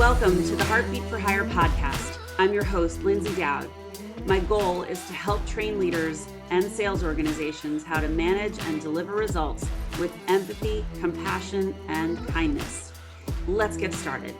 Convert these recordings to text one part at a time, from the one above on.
Welcome to the Heartbeat for Hire podcast. I'm your host, Lyndsay Dowd. My goal is to help train leaders and sales organizations how to manage and deliver results with empathy, compassion, and kindness. Let's get started.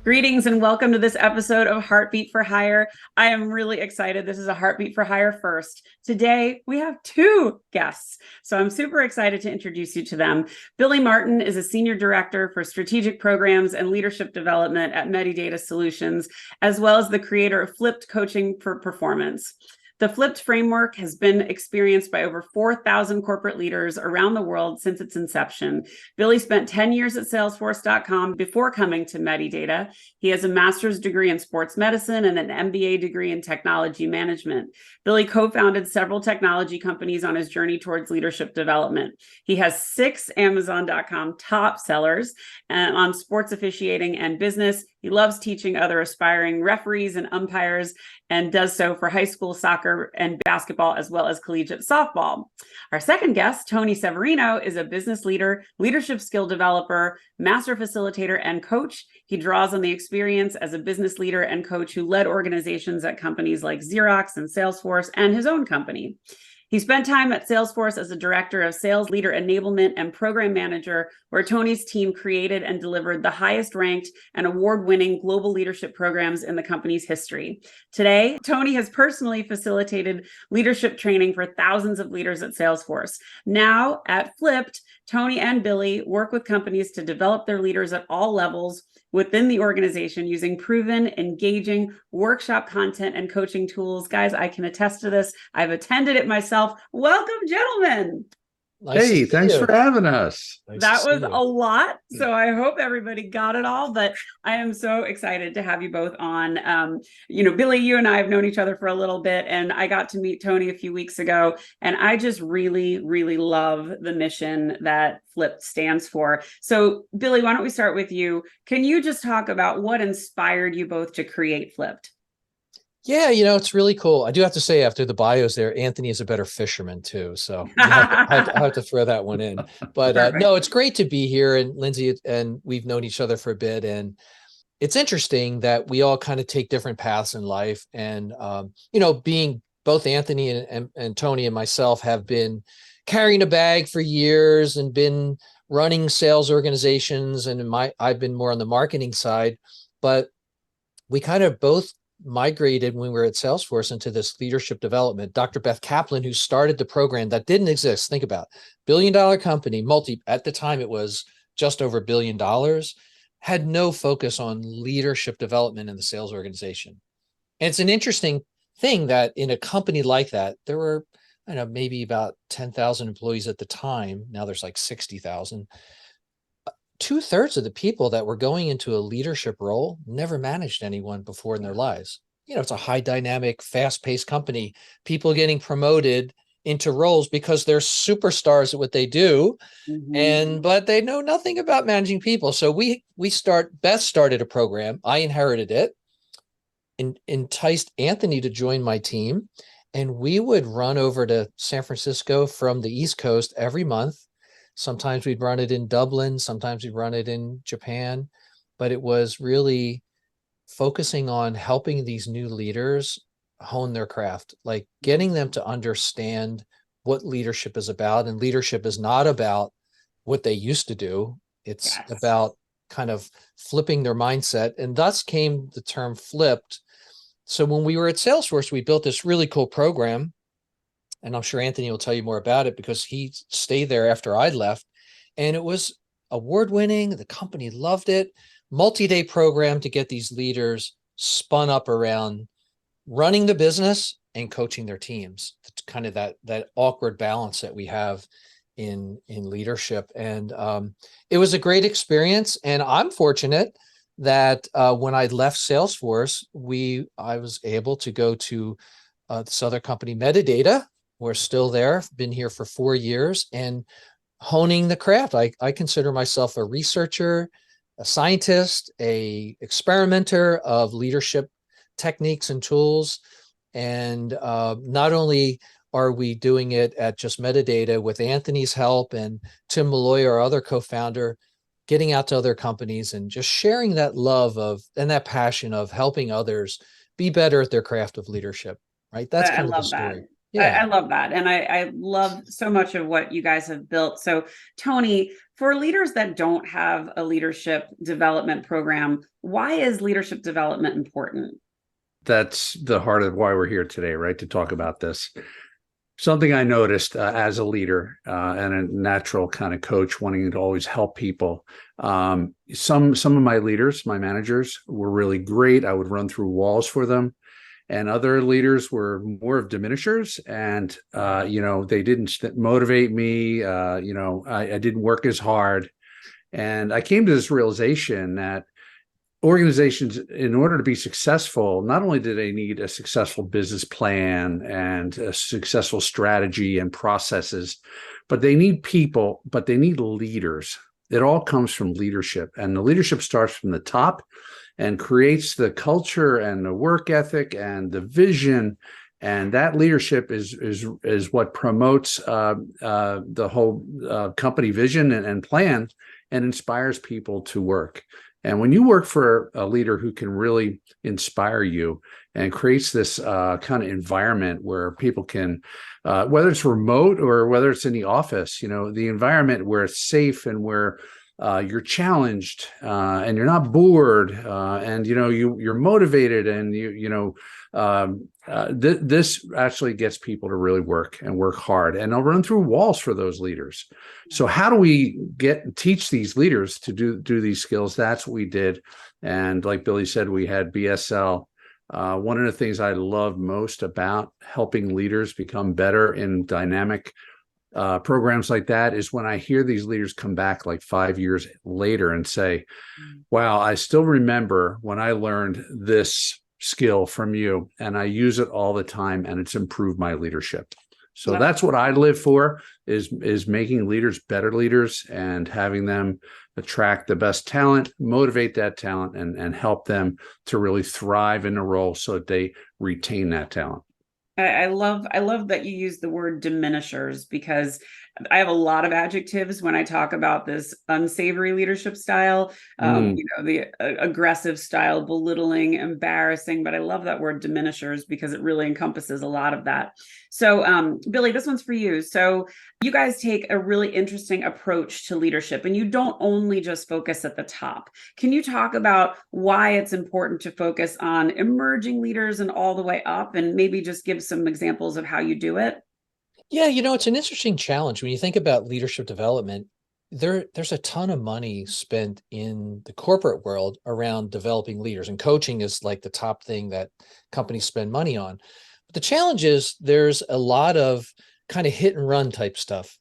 Greetings and welcome to this episode of Heartbeat for Hire. I am really excited. This is a Heartbeat for Hire first. Today, we have two guests, so I'm super excited to introduce you to them. Billy Martin is a Senior Director for Strategic Programs and Leadership Development at Medidata Solutions, as well as the creator of Flipped Coaching for Performance. The Flipped framework has been experienced by over 4,000 corporate leaders around the world since its inception. Billy spent 10 years at Salesforce.com before coming to Medidata. He has a master's degree in sports medicine and an MBA degree in technology management. Billy co-founded several technology companies on his journey towards leadership development. He has 6 Amazon.com top sellers on sports officiating and business. He loves teaching other aspiring referees and umpires and does so for high school soccer and basketball, as well as collegiate softball. Our second guest, Tony Severino, is a business leader, leadership skill developer, master facilitator, and coach. He draws on the experience as a business leader and coach who led organizations at companies like Xerox and Salesforce and his own company. He spent time at Salesforce as a director of sales, leader enablement, and program manager, where Tony's team created and delivered the highest ranked and award-winning global leadership programs in the company's history. Today, Tony has personally facilitated leadership training for thousands of leaders at Salesforce. Now, at Flipped, Tony and Billy work with companies to develop their leaders at all levels within the organization using proven, engaging workshop content and coaching tools. Guys, I can attest to this. I've attended it myself. Welcome, gentlemen. Hey, thanks for having us. That was a lot. So I hope everybody got it all, but I am so excited to have you both on. Billy, you and I have known each other for a little bit, and I got to meet Tony a few weeks ago, and I just really, really love the mission that Flipped stands for. So Billy, why don't we start with you? Can you just talk about what inspired you both to create Flipped? Yeah, it's really cool. I do have to say, after the bios there, Anthony is a better fisherman too. So I have to throw that one in. But no, it's great to be here. And Lyndsay, and we've known each other for a bit. And it's interesting that we all kind of take different paths in life. And, being both Anthony and Tony and myself have been carrying a bag for years and been running sales organizations. And I've been more on the marketing side. But we kind of both migrated when we were at Salesforce into this leadership development. Dr. Beth Kaplan, who started the program that didn't exist, think about $1 billion company, at the time it was just over $1 billion, had no focus on leadership development in the sales organization. And it's an interesting thing that in a company like that, there were, maybe about 10,000 employees at the time. Now there's like 60,000. 2/3 of the people that were going into a leadership role never managed anyone before in their lives. It's a high dynamic, fast-paced company, people getting promoted into roles because they're superstars at what they do. But they know nothing about managing people. So Beth started a program. I inherited it and enticed Anthony to join my team. And we would run over to San Francisco from the East Coast every month. Sometimes we'd run it in Dublin, sometimes we'd run it in Japan, but it was really focusing on helping these new leaders hone their craft, like getting them to understand what leadership is about. And leadership is not about what they used to do. It's about kind of flipping their mindset. And thus came the term Flipped. So when we were at Salesforce, we built this really cool program. And I'm sure Anthony will tell you more about it because he stayed there after I left. And it was award-winning. The company loved it. Multi-day program to get these leaders spun up around running the business and coaching their teams. It's kind of that awkward balance that we have in leadership. And it was a great experience. And I'm fortunate that when I left Salesforce, I was able to go to this other company, Medidata. We're still there, been here for 4 years and honing the craft. I consider myself a researcher, a scientist, a experimenter of leadership techniques and tools. And not only are we doing it at just Medidata with Anthony's help and Tim Malloy, our other co-founder, getting out to other companies and just sharing that love of and that passion of helping others be better at their craft of leadership, right? That's kind of the story. I love that. And I love so much of what you guys have built. So, Tony, for leaders that don't have a leadership development program, why is leadership development important? That's the heart of why we're here today, right? To talk about this. Something I noticed as a leader and a natural kind of coach wanting to always help people. Some of my leaders, my managers, were really great. I would run through walls for them. And other leaders were more of diminishers, and they didn't motivate me. I didn't work as hard, and I came to this realization that organizations, in order to be successful, not only do they need a successful business plan and a successful strategy and processes, but they need people, but they need leaders. It all comes from leadership, and the leadership starts from the top and creates the culture and the work ethic and the vision. And that leadership is what promotes the whole company vision and plan and inspires people to work. And when you work for a leader who can really inspire you and creates this kind of environment where people can, whether it's remote or whether it's in the office, the environment where it's safe and where you're challenged and you're not bored and you're motivated and this actually gets people to really work hard, and they'll run through walls for those leaders. So how do we teach these leaders to do these skills? That's what we did. And like Billy said, we had BSL. One of the things I love most about helping leaders become better in dynamic programs like that is when I hear these leaders come back like 5 years later and say, wow, I still remember when I learned this skill from you and I use it all the time and it's improved my leadership. So that's what I live for, is making leaders better leaders and having them attract the best talent, motivate that talent, and help them to really thrive in a role so that they retain that talent. I love that you use the word diminishers, because I have a lot of adjectives when I talk about this unsavory leadership style, the aggressive style, belittling, embarrassing, but I love that word diminishers because it really encompasses a lot of that. So, Billy, this one's for you. So you guys take a really interesting approach to leadership, and you don't only just focus at the top. Can you talk about why it's important to focus on emerging leaders and all the way up, and maybe just give some examples of how you do it? Yeah, it's an interesting challenge. When you think about leadership development, there's a ton of money spent in the corporate world around developing leaders, and coaching is like the top thing that companies spend money on. But the challenge is there's a lot of kind of hit and run type stuff.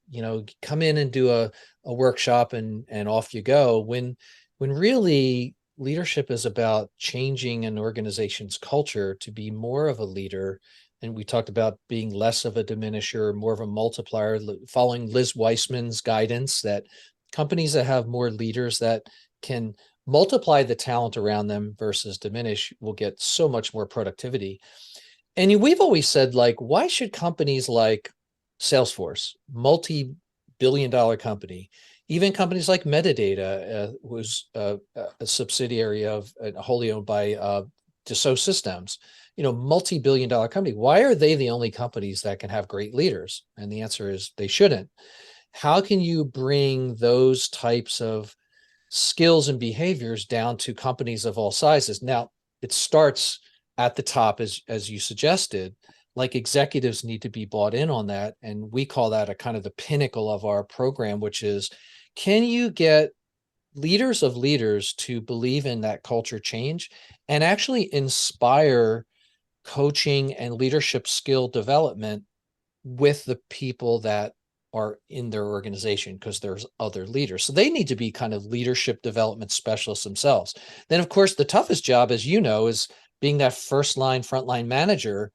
Come in and do a workshop and off you go, when really leadership is about changing an organization's culture to be more of a leader. And we talked about being less of a diminisher, more of a multiplier, following Liz Weissman's guidance that companies that have more leaders that can multiply the talent around them versus diminish will get so much more productivity. And we've always said, why should companies like Salesforce, multi-billion-dollar company, even companies like Medidata, who's a subsidiary of wholly owned by Dassault Systems, multi-billion-dollar company, why are they the only companies that can have great leaders? And the answer is they shouldn't. How can you bring those types of skills and behaviors down to companies of all sizes? Now, it starts at the top, as you suggested. Executives need to be bought in on that. And we call that a kind of the pinnacle of our program, which is, can you get leaders of leaders to believe in that culture change and actually inspire coaching and leadership skill development with the people that are in their organization, because there's other leaders. So they need to be kind of leadership development specialists themselves. Then, of course, the toughest job, as you know, is being that frontline manager.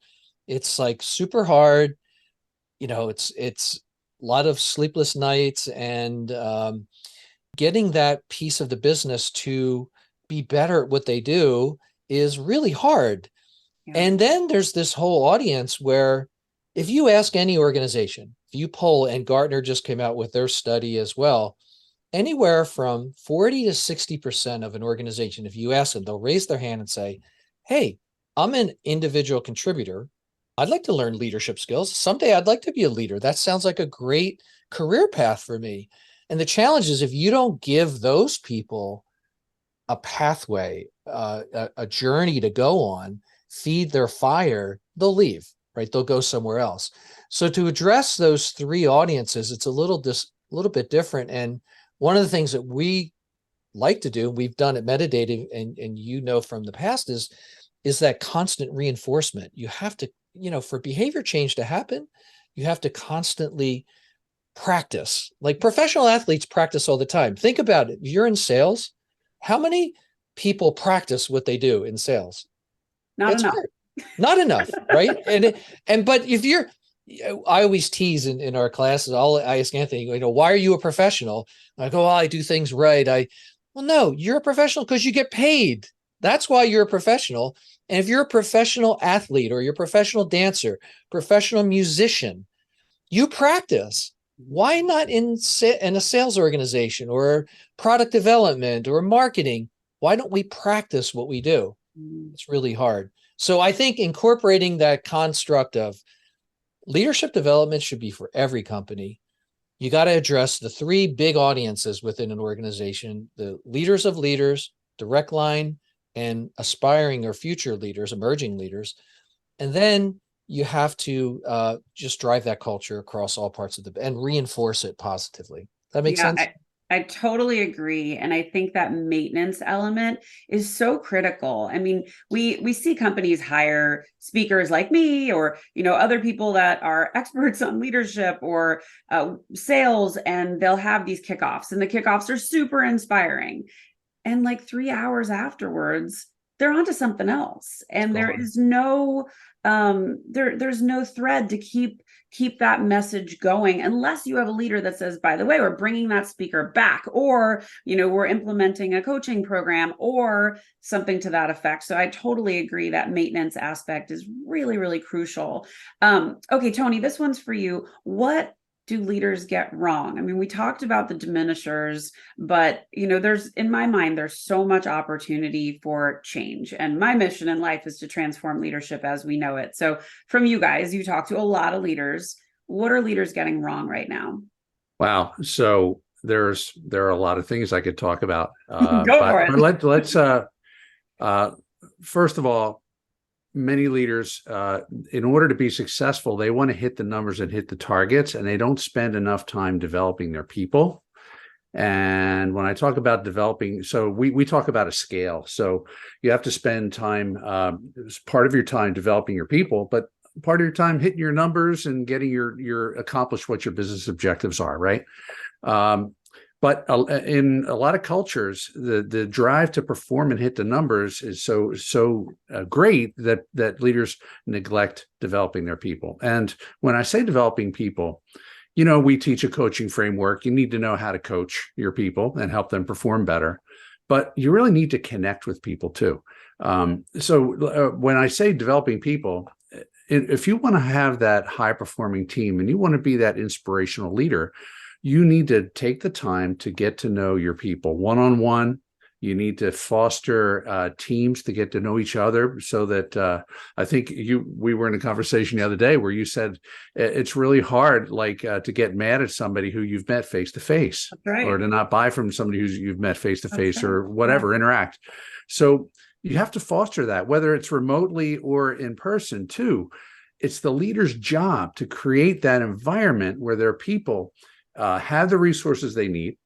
It's super hard. It's a lot of sleepless nights, and getting that piece of the business to be better at what they do is really hard. Yeah. And then there's this whole audience where if you ask any organization, if you poll, and Gartner just came out with their study as well, anywhere from 40 to 60% of an organization, if you ask them, they'll raise their hand and say, hey, I'm an individual contributor. I'd like to learn leadership skills. Someday I'd like to be a leader. That sounds like a great career path for me. And the challenge is if you don't give those people a pathway, a journey to go on, feed their fire, they'll leave, right? They'll go somewhere else. So to address those three audiences, it's a little bit different. And one of the things that we like to do, we've done at Medidata, and you know from the past, is that constant reinforcement. You have to, for behavior change to happen, you have to constantly practice. Like professional athletes practice all the time. Think about it. If you're in sales, how many people practice what they do in sales? Not enough. Hard. Not enough, right? But if you're, I always tease in our classes. I ask Anthony, why are you a professional? I go, I do things right. Well, no, you're a professional because you get paid. That's why you're a professional. And if you're a professional athlete or you're a professional dancer, professional musician, you practice. Why not in a sales organization or product development or marketing? Why don't we practice what we do? It's really hard. So I think incorporating that construct of leadership development should be for every company. You got to address the three big audiences within an organization: the leaders of leaders, direct line, and aspiring or future leaders, emerging leaders. And then you have to just drive that culture across all parts of and reinforce it positively. That makes sense? I totally agree. And I think that maintenance element is so critical. I mean, we see companies hire speakers like me or, other people that are experts on leadership or sales, and they'll have these kickoffs, and the kickoffs are super inspiring. And like 3 hours afterwards, they're onto something else. And there is no, there's no thread to keep that message going, unless you have a leader that says, by the way, we're bringing that speaker back, or, we're implementing a coaching program or something to that effect. So I totally agree that maintenance aspect is really, really crucial. Okay, Tony, this one's for you. What do leaders get wrong? I mean, we talked about the diminishers, but in my mind, there's so much opportunity for change. And my mission in life is to transform leadership as we know it. So from you guys, you talk to a lot of leaders. What are leaders getting wrong right now? Wow. So there are a lot of things I could talk about. Go for it. Let's first of all, many leaders, in order to be successful, they want to hit the numbers and hit the targets, and they don't spend enough time developing their people. And when I talk about developing, so we talk about a scale. So you have to spend time, part of your time developing your people, but part of your time hitting your numbers and getting your accomplish what your business objectives are, right? But in a lot of cultures, the drive to perform and hit the numbers is so great that leaders neglect developing their people. And when I say developing people, we teach a coaching framework. You need to know how to coach your people and help them perform better. But you really need to connect with people too. So when I say developing people, if you want to have that high-performing team and you want to be that inspirational leader, you need to take the time to get to know your people one-on-one. You need to foster teams to get to know each other, so that I think we were in a conversation the other day where you said it's really hard, to get mad at somebody who you've met face to face, or to not buy from somebody who you've met face to face, or whatever, interact. So you have to foster that, whether it's remotely or in person too. It's the leader's job to create that environment where their people have the resources they need,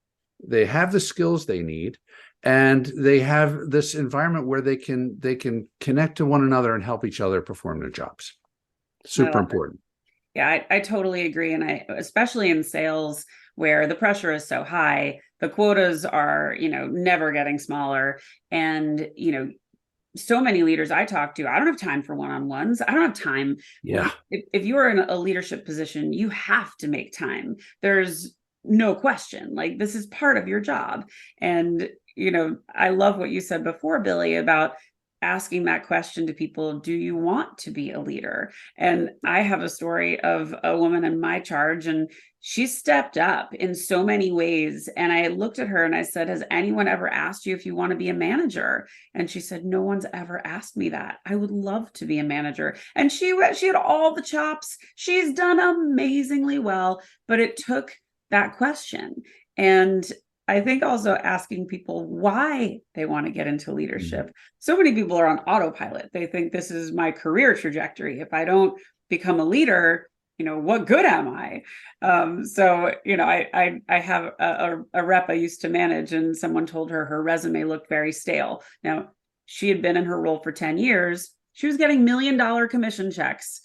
they have the skills they need, and they have this environment where they can connect to one another and help each other perform their jobs. Super important. Yeah, I totally agree. And especially in sales, where the pressure is so high, the quotas are, never getting smaller. And, so many leaders I talk to, I don't have time for one-on-ones. I don't have time. Yeah. If you're in a leadership position, you have to make time. There's no question. This is part of your job. And, I love what you said before, Billy, about asking that question to people, do you want to be a leader? And I have a story of a woman in my charge, and she stepped up in so many ways. And I looked at her and I said, has anyone ever asked you if you want to be a manager? And she said, no one's ever asked me that. I would love to be a manager. And she had all the chops. She's done amazingly well, but it took that question. And I think also asking people why they want to get into leadership. Mm-hmm. So many people are on autopilot. They think this is my career trajectory. If I don't become a leader, what good am I? I have a rep I used to manage, and someone told her resume looked very stale. Now, she had been in her role for 10 years. She was getting $1 million commission checks.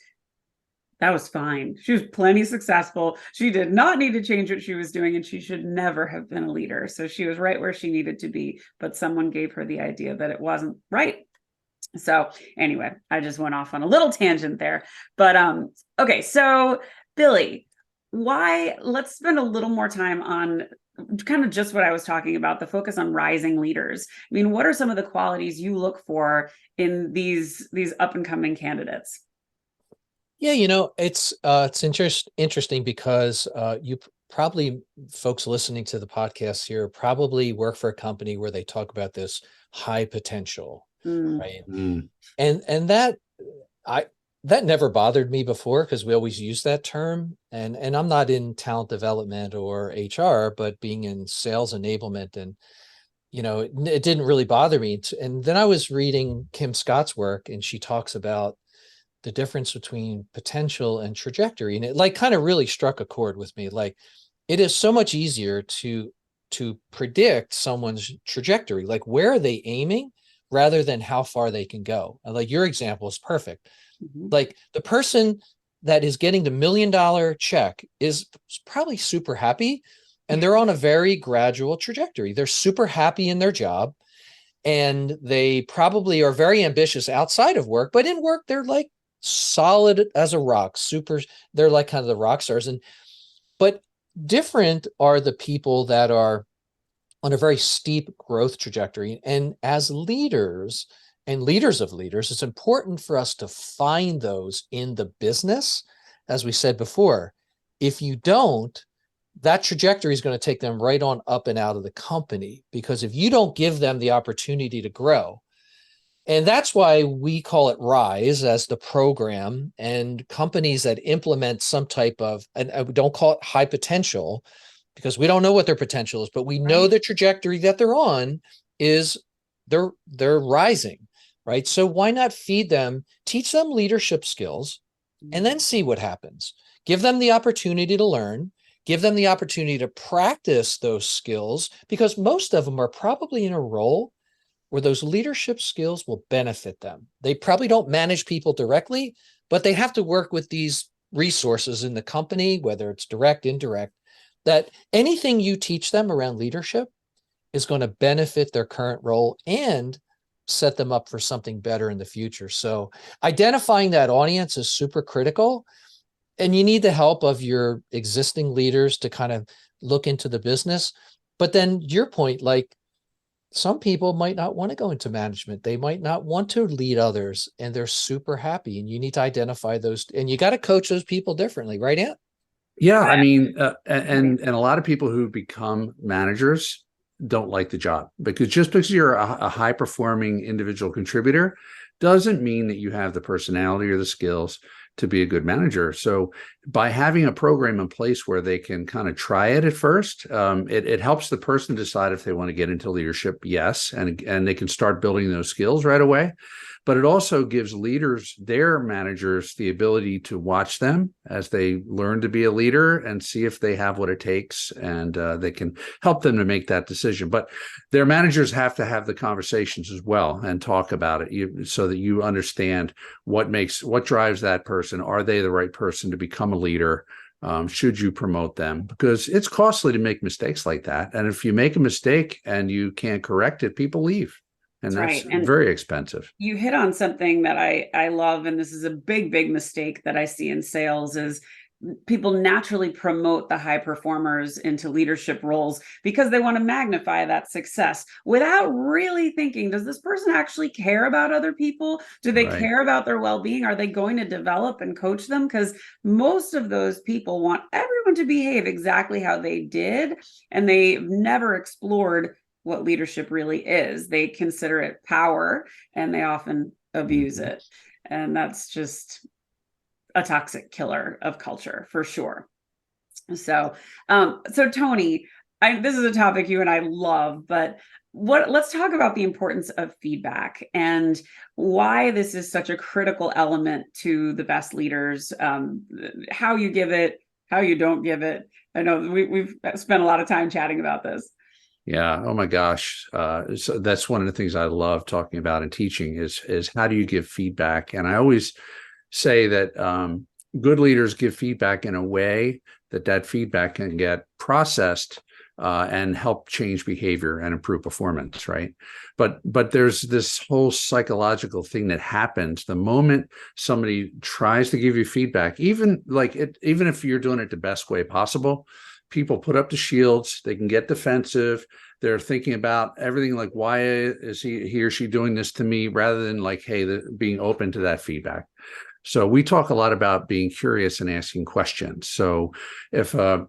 That was fine. She was plenty successful. She did not need to change what she was doing, and she should never have been a leader. So she was right where she needed to be, but someone gave her the idea that it wasn't right. So anyway, I just went off on a little tangent there. But okay, so Billy, let's spend a little more time on kind of just what I was talking about, the focus on rising leaders. I mean, what are some of the qualities you look for in these up and coming candidates? Yeah, it's interesting because you probably, folks listening to the podcast here, probably work for a company where they talk about this high potential, right? And that never bothered me before, because we always use that term. And I'm not in talent development or HR, but being in sales enablement, and it didn't really bother me. And then I was reading Kim Scott's work, and she talks about the difference between potential and trajectory. And it kind of really struck a chord with me. Like, it is so much easier to predict someone's trajectory, like where are they aiming, rather than how far they can go. Like, your example is perfect. Mm-hmm. Like, the person that is getting the $1 million check is probably super happy, and they're on a very gradual trajectory. They're super happy in their job, and they probably are very ambitious outside of work, but in work, they're like solid as a rock, they're like kind of the rock stars. But different are the people that are on a very steep growth trajectory. And as leaders and leaders of leaders, it's important for us to find those in the business. As we said before, if you don't, that trajectory is going to take them right on up and out of the company, because if you don't give them the opportunity to grow, and that's why we call it RISE as the program, and companies that implement some type of, and I don't call it high potential, because we don't know what their potential is, but we know the trajectory that they're on is they're rising, right? So why not feed them, teach them leadership skills, and then see what happens. Give them the opportunity to learn, give them the opportunity to practice those skills, because most of them are probably in a role where those leadership skills will benefit them. They probably don't manage people directly, but they have to work with these resources in the company, whether it's direct, indirect, that anything you teach them around leadership is going to benefit their current role and set them up for something better in the future. So identifying that audience is super critical, and you need the help of your existing leaders to kind of look into the business. But then your point, like, some people might not want to go into management. They might not want to lead others, and they're super happy. And you need to identify those, and you got to coach those people differently, right, Ant? Yeah, I mean, and a lot of people who become managers don't like the job, because just because you're a high performing individual contributor doesn't mean that you have the personality or the skills to be a good manager. So by having a program in place where they can kind of try it at first, it helps the person decide if they want to get into leadership. Yes, and they can start building those skills right away. But it also gives leaders, their managers, the ability to watch them as they learn to be a leader and see if they have what it takes, and they can help them to make that decision. But their managers have to have the conversations as well and talk about it, so that you understand what drives that person. Are they the right person to become a leader? Should you promote them? Because it's costly to make mistakes like that. And if you make a mistake and you can't correct it, people leave. And that's right. Very expensive. You hit on something that I love, and this is a big mistake that I see in sales, is people naturally promote the high performers into leadership roles because they want to magnify that success without really thinking, does this person actually care about other people? Do they Right. care about their well-being? Are they going to develop and coach them? Because most of those people want everyone to behave exactly how they did, and they've never explored what leadership really is. They consider it power, and they often abuse it. And that's just a toxic killer of culture for sure. So, so Tony, this is a topic you and I love, but let's talk about the importance of feedback and why this is such a critical element to the best leaders, how you give it, how you don't give it. I know we've spent a lot of time chatting about this. Yeah. Oh my gosh. So that's one of the things I love talking about and teaching is how do you give feedback? And I always say that good leaders give feedback in a way that feedback can get processed and help change behavior and improve performance, right? But there's this whole psychological thing that happens the moment somebody tries to give you feedback, even if you're doing it the best way possible. People put up the shields, they can get defensive. They're thinking about everything like, why is he or she doing this to me, rather than like, hey, being open to that feedback. So we talk a lot about being curious and asking questions. So if you're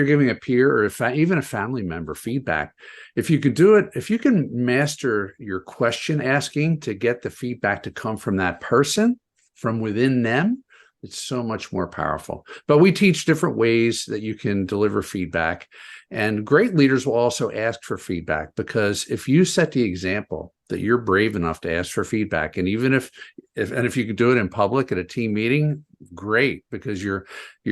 giving a peer or even a family member feedback, if you could do it, if you can master your question asking to get the feedback to come from that person, from within them, it's so much more powerful. But we teach different ways that you can deliver feedback. And great leaders will also ask for feedback, because if you set the example that you're brave enough to ask for feedback, and even if you could do it in public at a team meeting, great, because you're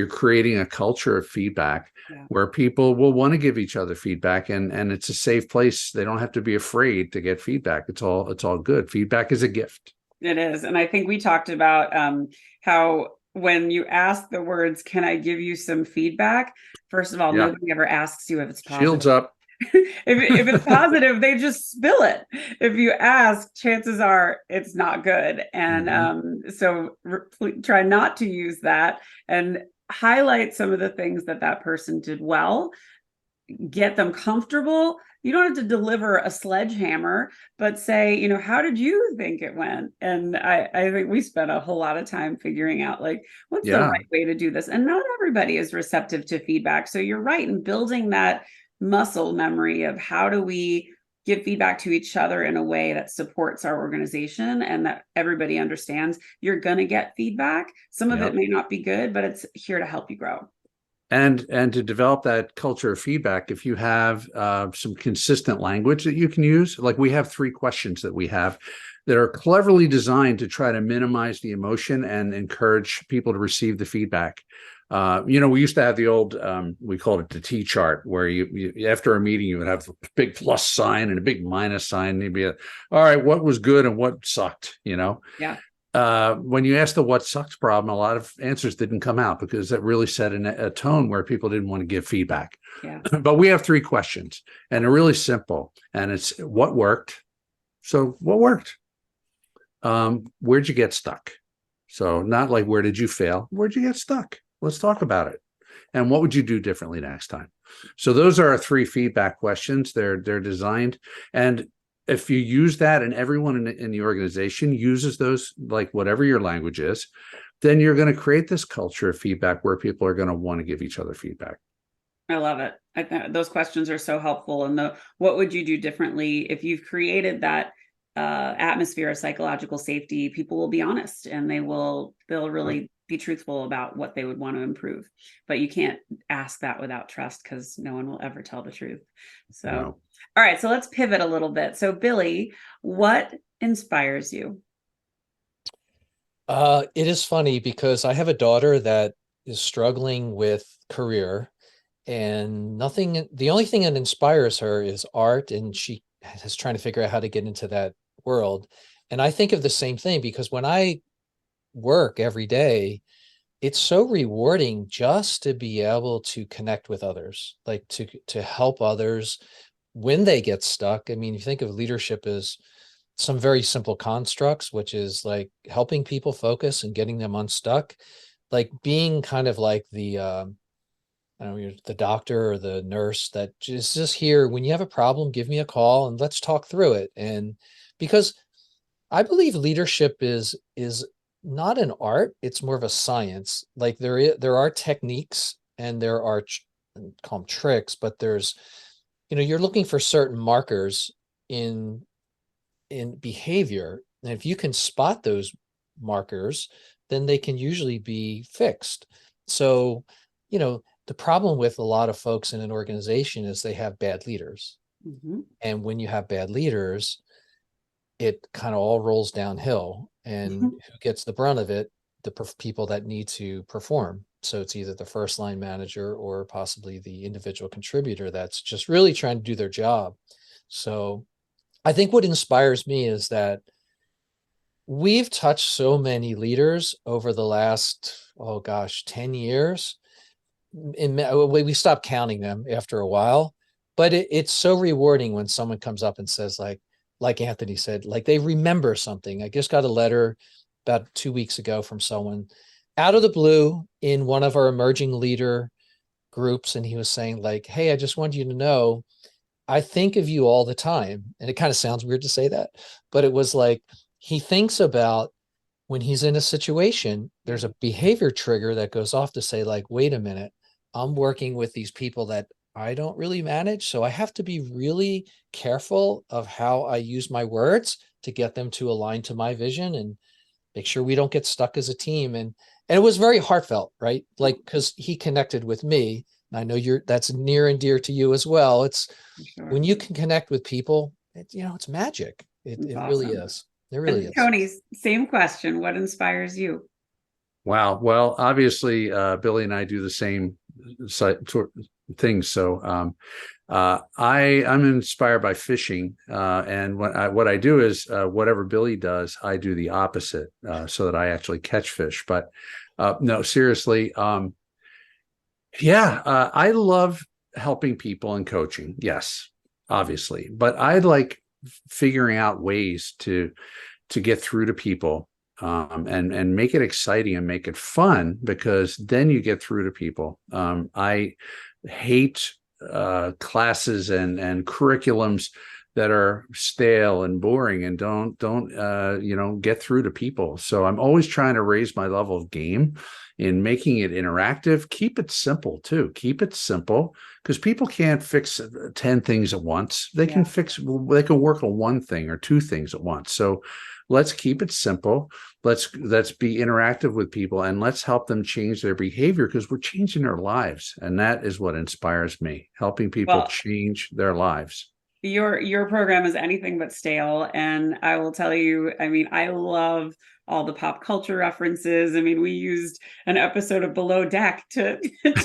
creating a culture of feedback where people will want to give each other feedback, and it's a safe place. They don't have to be afraid to get feedback. It's all good. Feedback is a gift. It is. And I think we talked about how when you ask the words, can I give you some feedback? First of all, nobody ever asks you if it's positive. Shields up. if it's positive, they just spill it. If you ask, chances are it's not good. And so try not to use that, and highlight some of the things that person did well. Get them comfortable. You don't have to deliver a sledgehammer, but say, how did you think it went? And I think we spent a whole lot of time figuring out like, what's the right way to do this? And not everybody is receptive to feedback. So you're right in building that muscle memory of how do we give feedback to each other in a way that supports our organization and that everybody understands you're going to get feedback. Some of it may not be good, but it's here to help you grow. And to develop that culture of feedback, if you have some consistent language that you can use, like we have 3 questions that we have that are cleverly designed to try to minimize the emotion and encourage people to receive the feedback. We used to have the old, we called it the T chart, where you after a meeting, you would have a big plus sign and a big minus sign. And you'd be all right, what was good and what sucked, Yeah. When you asked the what sucks problem, a lot of answers didn't come out because that really set a tone where people didn't want to give feedback. Yeah. But we have 3 questions, and they're really simple. And it's what worked. So what worked? Where'd you get stuck? So not like, where did you fail? Where'd you get stuck? Let's talk about it. And what would you do differently next time? So those are our 3 feedback questions. They're designed. And if you use that, and everyone in the organization uses those, like whatever your language is, then you're going to create this culture of feedback where people are going to want to give each other feedback. I love it. I think those questions are so helpful. And what would you do differently? If you've created that atmosphere of psychological safety, people will be honest, and they'll really be truthful about what they would want to improve. But you can't ask that without trust, because no one will ever tell the truth. So, No. All right, so let's pivot a little bit. So Billy, what inspires you? It is funny because I have a daughter that is struggling with career, and the only thing that inspires her is art, and she is trying to figure out how to get into that world. And I think of the same thing, because when I work every day, it's so rewarding just to be able to connect with others, like to help others when they get stuck. I mean, you think of leadership as some very simple constructs, which is like helping people focus and getting them unstuck. like being kind of like the I don't know, you're the doctor or the nurse that is just here. When you have a problem, give me a call and let's talk through it. And because I believe leadership is not an art, it's more of a science. Like there are techniques and there are call them tricks, but there's, you're looking for certain markers in behavior. And if you can spot those markers, then they can usually be fixed. So, the problem with a lot of folks in an organization is they have bad leaders. Mm-hmm. And when you have bad leaders, it kind of all rolls downhill. And who gets the brunt of it? The people that need to perform. So it's either the first line manager or possibly the individual contributor that's just really trying to do their job. So I think what inspires me is that we've touched so many leaders over the last, 10 years. We stopped counting them after a while, but it's so rewarding when someone comes up and says, like Anthony said, like they remember something. I just got a letter about 2 weeks ago from someone out of the blue in one of our emerging leader groups. And he was saying like, hey, I just wanted you to know, I think of you all the time. And it kind of sounds weird to say that, but it was like, he thinks about when he's in a situation, there's a behavior trigger that goes off to say like, wait a minute, I'm working with these people that I don't really manage. So I have to be really careful of how I use my words to get them to align to my vision and make sure we don't get stuck as a team. And it was very heartfelt, right? Like, because he connected with me. I know that's near and dear to you as well. It's when you can connect with people, it's magic. It Awesome. really is. It really is. Tony, same question. What inspires you? Wow. Well, obviously, Billy and I do the same things. So I'm inspired by fishing, and what I do is whatever Billy does, I do the opposite, so that I actually catch fish. But no, seriously, I love helping people and coaching. Yes, obviously, but I like figuring out ways to get through to people, and make it exciting and make it fun, because then you get through to people. I hate classes and curriculums that are stale and boring and don't get through to people. So I'm always trying to raise my level of game in making it interactive. Keep it simple too. Keep it simple, because people can't fix 10 things at once. They can work on one thing or two things at once. So let's keep it simple. Let's be interactive with people, and let's help them change their behavior, because we're changing their lives. And that is what inspires me, helping people change their lives. Your program is anything but stale. And I will tell you, I mean, I love all the pop culture references. I mean, we used an episode of Below Deck to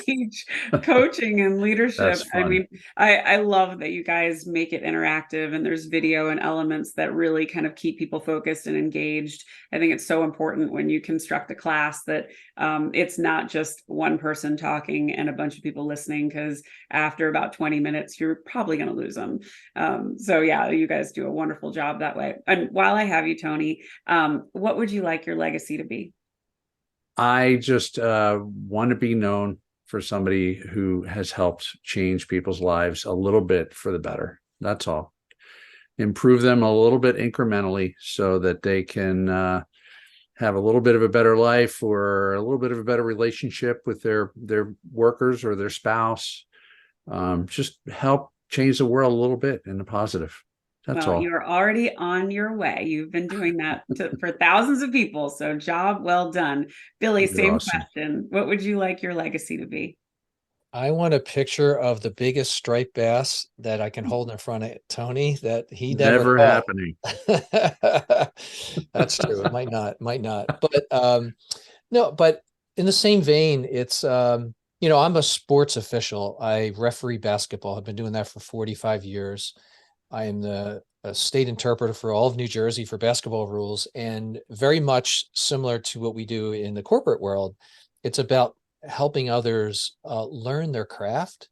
teach coaching and leadership. I mean, I love that you guys make it interactive, and there's video and elements that really kind of keep people focused and engaged. I think it's so important when you construct a class that it's not just one person talking and a bunch of people listening, because after about 20 minutes, you're probably going to lose them. So yeah, you guys do a wonderful job that way. And while I have you, Tony, what would you like your legacy to be? I just want to be known for somebody who has helped change people's lives a little bit for the better. That's all. Improve them a little bit incrementally so that they can have a little bit of a better life, or a little bit of a better relationship with their workers or their spouse. Just help change the world a little bit in the positive. That's all. You're already on your way. You've been doing that for thousands of people. So job well done. Billy, same question. What would you like your legacy to be? I want a picture of the biggest striped bass that I can hold in front of Tony that he never happening. That's true. It might not. But no, but in the same vein, it's I'm a sports official. I referee basketball. I've been doing that for 45 years. I am the state interpreter for all of New Jersey for basketball rules, and very much similar to what we do in the corporate world. It's about helping others learn their craft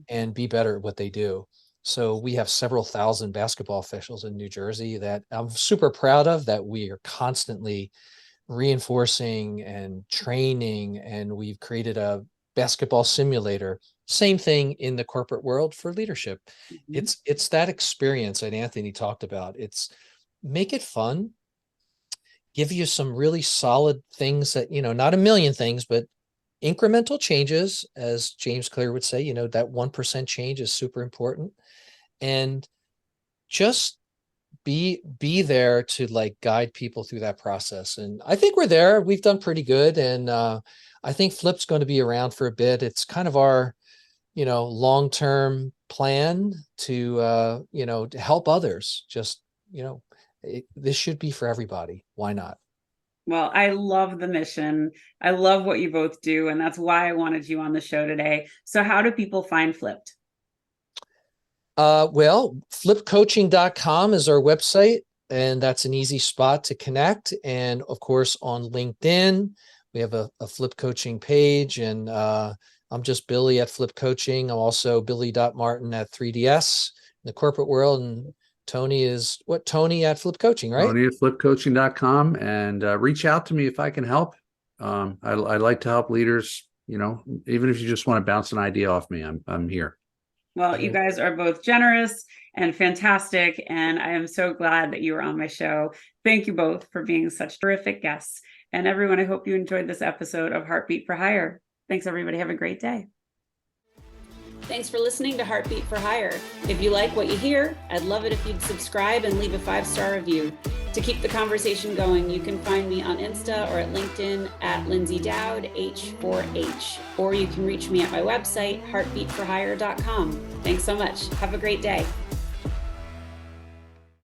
and be better at what they do. So we have several thousand basketball officials in New Jersey that I'm super proud of, that we are constantly reinforcing and training, and we've created a basketball simulator. Same thing in the corporate world for leadership. Mhm. It's that experience that Anthony talked about. It's make it fun, give you some really solid things that, not a million things, but incremental changes, as James Clear would say, that 1% change is super important. And just be there to like guide people through that process. And I think we're there. We've done pretty good. And I think Flip's going to be around for a bit. It's kind of our, long-term plan to, to help others. Just, this should be for everybody. Why not? Well, I love the mission. I love what you both do. And that's why I wanted you on the show today. So how do people find Flipped? Well, flipcoaching.com is our website, and that's an easy spot to connect. And of course, on LinkedIn, we have a Flip Coaching page, and I'm just Billy at Flip Coaching. I'm also Billy.Martin at 3DS in the corporate world. And Tony is Tony at Flip Coaching, right? Tony at flipcoaching.com, and reach out to me if I can help. I like to help leaders, even if you just want to bounce an idea off me, I'm here. Well, you guys are both generous and fantastic, and I am so glad that you were on my show. Thank you both for being such terrific guests. And everyone, I hope you enjoyed this episode of Heartbeat for Hire. Thanks, everybody. Have a great day. Thanks for listening to Heartbeat for Hire. If you like what you hear, I'd love it if you'd subscribe and leave a 5-star review. To keep the conversation going, you can find me on Insta or at LinkedIn at Lyndsay Dowd, H4H. Or you can reach me at my website, heartbeatforhire.com. Thanks so much. Have a great day.